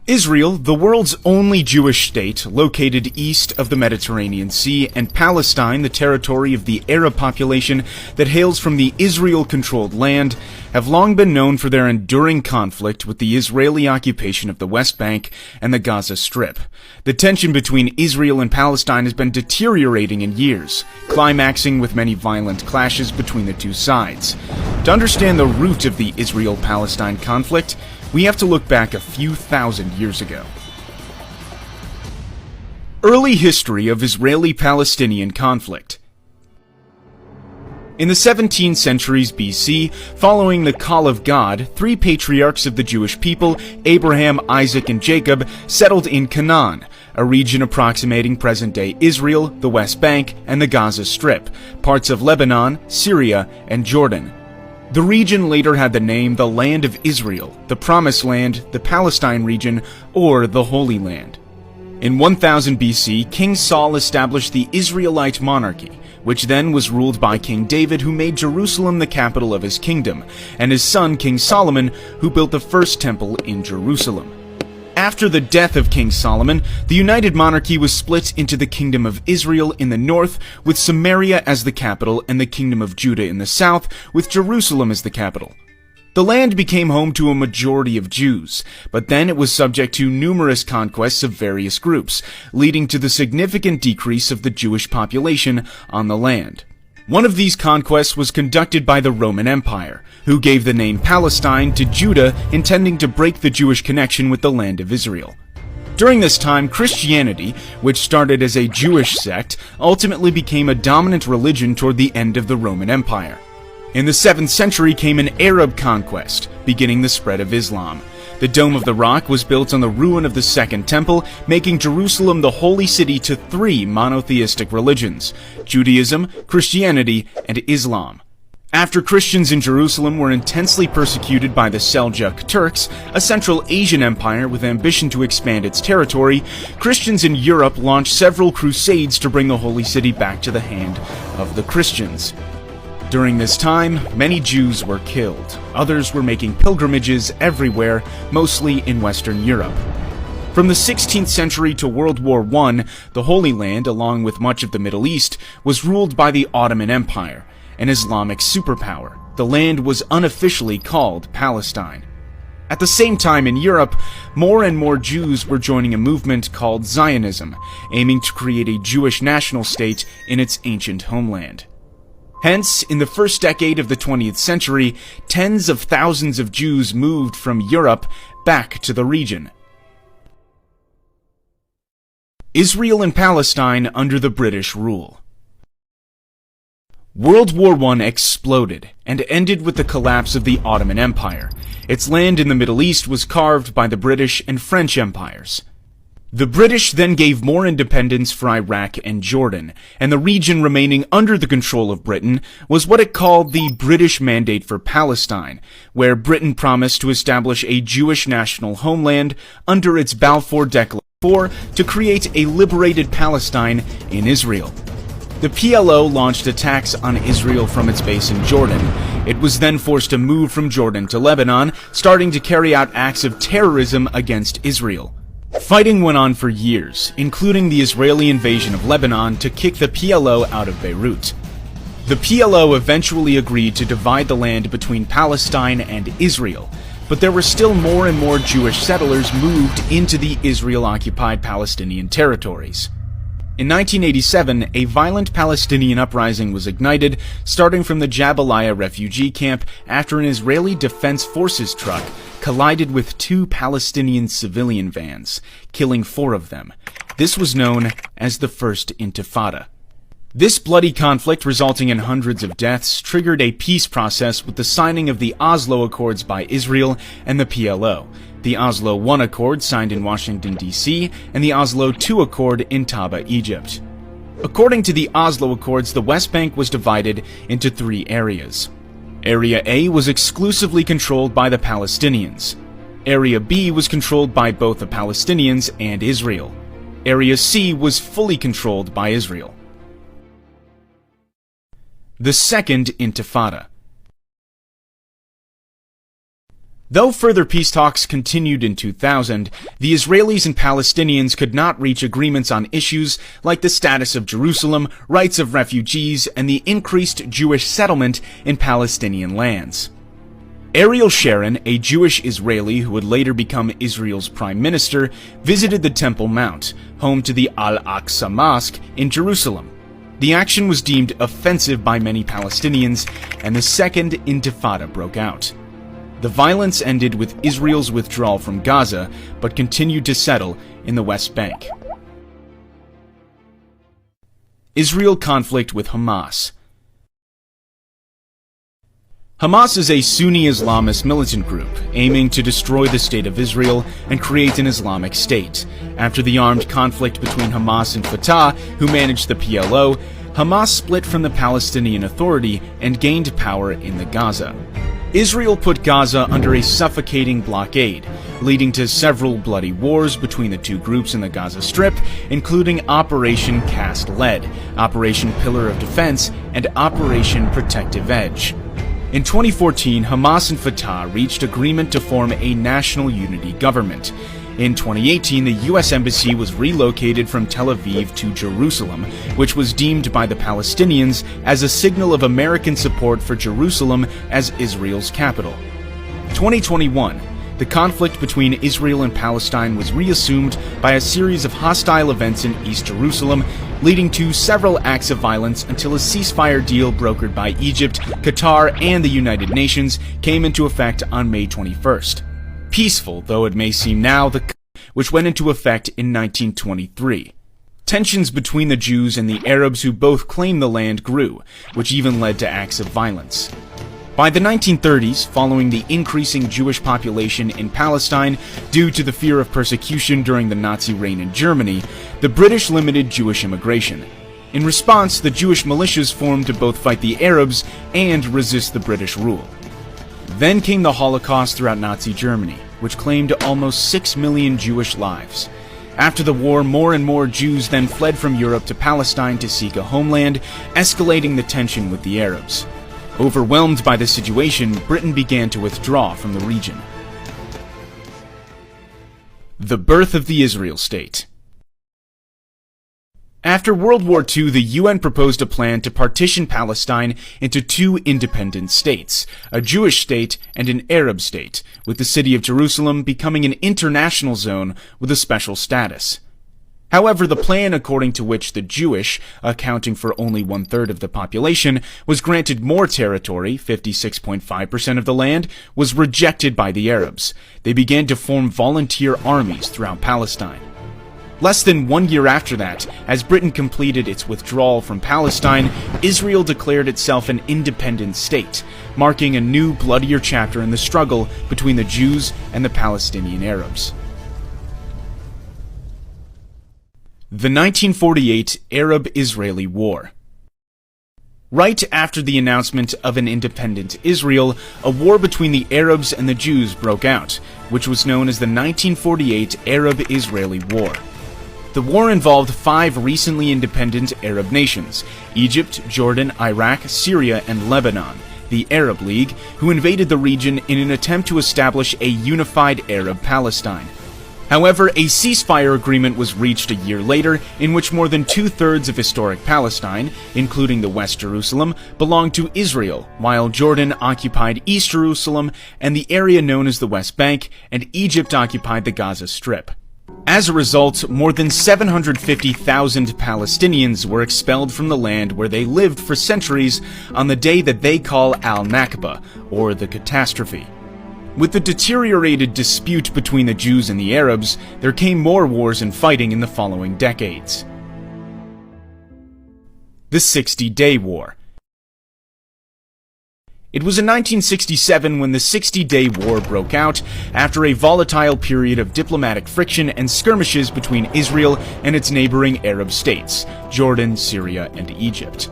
Israel, the world's only Jewish state, located east of the Mediterranean Sea, and Palestine, the territory of the Arab population that hails from the Israel-controlled land, have long been known for their enduring conflict with the Israeli occupation of the West Bank and the Gaza Strip. The tension between Israel and Palestine has been deteriorating in years, climaxing with many violent clashes between the two sides. To understand the root of the Israel-Palestine conflict, we have to look back a few thousand years ago. Early history of Israeli-Palestinian conflict. In the 17th centuries BC, following the call of God, three patriarchs of the Jewish people, Abraham, Isaac, and Jacob, settled in Canaan, a region approximating present-day Israel, the West Bank, and the Gaza Strip, parts of Lebanon, Syria, and Jordan. The region later had the name the Land of Israel, the Promised Land, the Palestine region, or the Holy Land. In 1000 BC, King Saul established the Israelite monarchy, which then was ruled by King David, who made Jerusalem the capital of his kingdom, and his son King Solomon, who built the first temple in Jerusalem. After the death of King Solomon, the united monarchy was split into the Kingdom of Israel in the north, with Samaria as the capital, and the Kingdom of Judah in the south, with Jerusalem as the capital. The land became home to a majority of Jews, but then it was subject to numerous conquests of various groups, leading to the significant decrease of the Jewish population on the land. One of these conquests was conducted by the Roman Empire, who gave the name Palestine to Judah, intending to break the Jewish connection with the land of Israel. During this time, Christianity, which started as a Jewish sect, ultimately became a dominant religion toward the end of the Roman Empire. In the 7th century came an Arab conquest, beginning the spread of Islam. The Dome of the Rock was built on the ruin of the Second Temple, making Jerusalem the holy city to three monotheistic religions: Judaism, Christianity, and Islam. After Christians in Jerusalem were intensely persecuted by the Seljuk Turks, a Central Asian empire with ambition to expand its territory, Christians in Europe launched several crusades to bring the holy city back to the hand of the Christians. During this time, many Jews were killed. Others were making pilgrimages everywhere, mostly in Western Europe. From the 16th century to World War I, the Holy Land, along with much of the Middle East, was ruled by the Ottoman Empire, an Islamic superpower. The land was unofficially called Palestine. At the same time in Europe, more and more Jews were joining a movement called Zionism, aiming to create a Jewish national state in its ancient homeland. Hence, in the first decade of the 20th century, tens of thousands of Jews moved from Europe back to the region. Israel and Palestine under the British rule. World War I exploded and ended with the collapse of the Ottoman Empire. Its land in the Middle East was carved by the British and French empires. The British then gave more independence for Iraq and Jordan, and the region remaining under the control of Britain was what it called the British Mandate for Palestine, where Britain promised to establish a Jewish national homeland under its Balfour Declaration to create a liberated Palestine in Israel. The PLO launched attacks on Israel from its base in Jordan. It was then forced to move from Jordan to Lebanon, starting to carry out acts of terrorism against Israel. Fighting went on for years, including the Israeli invasion of Lebanon to kick the PLO out of Beirut. The PLO eventually agreed to divide the land between Palestine and Israel, but there were still more and more Jewish settlers moved into the Israel-occupied Palestinian territories. In 1987, a violent Palestinian uprising was ignited, starting from the Jabalia refugee camp after an Israeli Defense Forces truck collided with two Palestinian civilian vans, killing 4 of them. This was known as the First Intifada. This bloody conflict, resulting in hundreds of deaths, triggered a peace process with the signing of the Oslo Accords by Israel and the PLO, the Oslo I Accord signed in Washington, D.C., and the Oslo II Accord in Taba, Egypt. According to the Oslo Accords, the West Bank was divided into 3 areas. Area A was exclusively controlled by the Palestinians. Area B was controlled by both the Palestinians and Israel. Area C was fully controlled by Israel. The Second Intifada. Though further peace talks continued in 2000, the Israelis and Palestinians could not reach agreements on issues like the status of Jerusalem, rights of refugees, and the increased Jewish settlement in Palestinian lands. Ariel Sharon, a Jewish Israeli who would later become Israel's prime minister, visited the Temple Mount, home to the Al-Aqsa Mosque in Jerusalem. The action was deemed offensive by many Palestinians, and the Second Intifada broke out. The violence ended with Israel's withdrawal from Gaza, but continued to settle in the West Bank. Israel conflict with Hamas. Hamas is a Sunni Islamist militant group aiming to destroy the State of Israel and create an Islamic State. After the armed conflict between Hamas and Fatah, who managed the PLO, Hamas split from the Palestinian Authority and gained power in the Gaza. Israel put Gaza under a suffocating blockade, leading to several bloody wars between the two groups in the Gaza Strip, including Operation Cast Lead, Operation Pillar of Defense, and Operation Protective Edge. In 2014, Hamas and Fatah reached agreement to form a national unity government. In 2018, the U.S. Embassy was relocated from Tel Aviv to Jerusalem, which was deemed by the Palestinians as a signal of American support for Jerusalem as Israel's capital. 2021, the conflict between Israel and Palestine was reassumed by a series of hostile events in East Jerusalem, leading to several acts of violence until a ceasefire deal brokered by Egypt, Qatar, and the United Nations came into effect on May 21st. Peaceful though it may seem now, which went into effect in 1923. Tensions between the Jews and the Arabs who both claimed the land grew, which even led to acts of violence. By the 1930s, following the increasing Jewish population in Palestine due to the fear of persecution during the Nazi reign in Germany, the British limited Jewish immigration. In response, the Jewish militias formed to both fight the Arabs and resist the British rule. Then came the Holocaust throughout Nazi Germany, which claimed almost 6 million Jewish lives. After the war, more and more Jews then fled from Europe to Palestine to seek a homeland, escalating the tension with the Arabs. Overwhelmed by the situation, Britain began to withdraw from the region. The birth of the Israel State. After World War II, the UN proposed a plan to partition Palestine into two independent states, a Jewish state and an Arab state, with the city of Jerusalem becoming an international zone with a special status. However, the plan according to which the Jewish, accounting for only 1/3 of the population, was granted more territory, 56.5% of the land, was rejected by the Arabs. They began to form volunteer armies throughout Palestine. Less than 1 year after that, as Britain completed its withdrawal from Palestine, Israel declared itself an independent state, marking a new, bloodier chapter in the struggle between the Jews and the Palestinian Arabs. The 1948 Arab-Israeli War. Right after the announcement of an independent Israel, a war between the Arabs and the Jews broke out, which was known as the 1948 Arab-Israeli War. The war involved 5 recently independent Arab nations, Egypt, Jordan, Iraq, Syria, and Lebanon, the Arab League, who invaded the region in an attempt to establish a unified Arab Palestine. However, a ceasefire agreement was reached a year later in which more than 2/3 of historic Palestine, including the West Jerusalem, belonged to Israel, while Jordan occupied East Jerusalem and the area known as the West Bank, and Egypt occupied the Gaza Strip. As a result, more than 750,000 Palestinians were expelled from the land where they lived for centuries on the day that they call Al-Nakba, or the catastrophe. With the deteriorated dispute between the Jews and the Arabs, there came more wars and fighting in the following decades. The 60-Day War. It was in 1967 when the 60-Day War broke out after a volatile period of diplomatic friction and skirmishes between Israel and its neighboring Arab states, Jordan, Syria, and Egypt.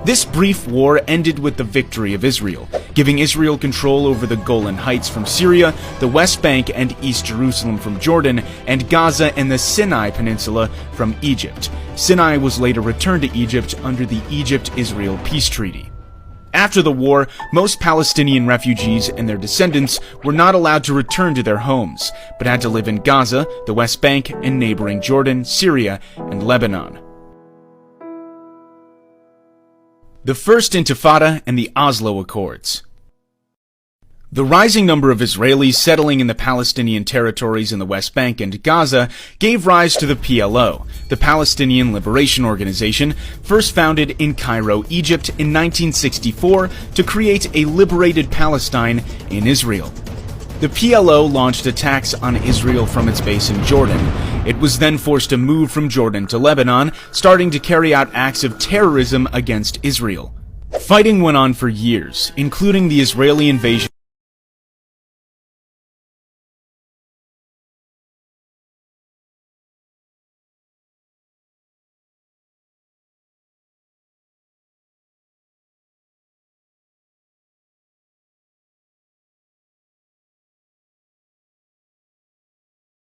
This brief war ended with the victory of Israel, giving Israel control over the Golan Heights from Syria, the West Bank and East Jerusalem from Jordan, and Gaza and the Sinai Peninsula from Egypt. Sinai was later returned to Egypt under the Egypt-Israel Peace Treaty. After the war, most Palestinian refugees and their descendants were not allowed to return to their homes, but had to live in Gaza, the West Bank, and neighboring Jordan, Syria, and Lebanon. The First Intifada and the Oslo Accords. The rising number of Israelis settling in the Palestinian territories in the West Bank and Gaza gave rise to the PLO, the Palestinian Liberation Organization, first founded in Cairo, Egypt in 1964 to create a liberated Palestine in Israel. The PLO launched attacks on Israel from its base in Jordan. It was then forced to move from Jordan to Lebanon, starting to carry out acts of terrorism against Israel. Fighting went on for years, including the Israeli invasion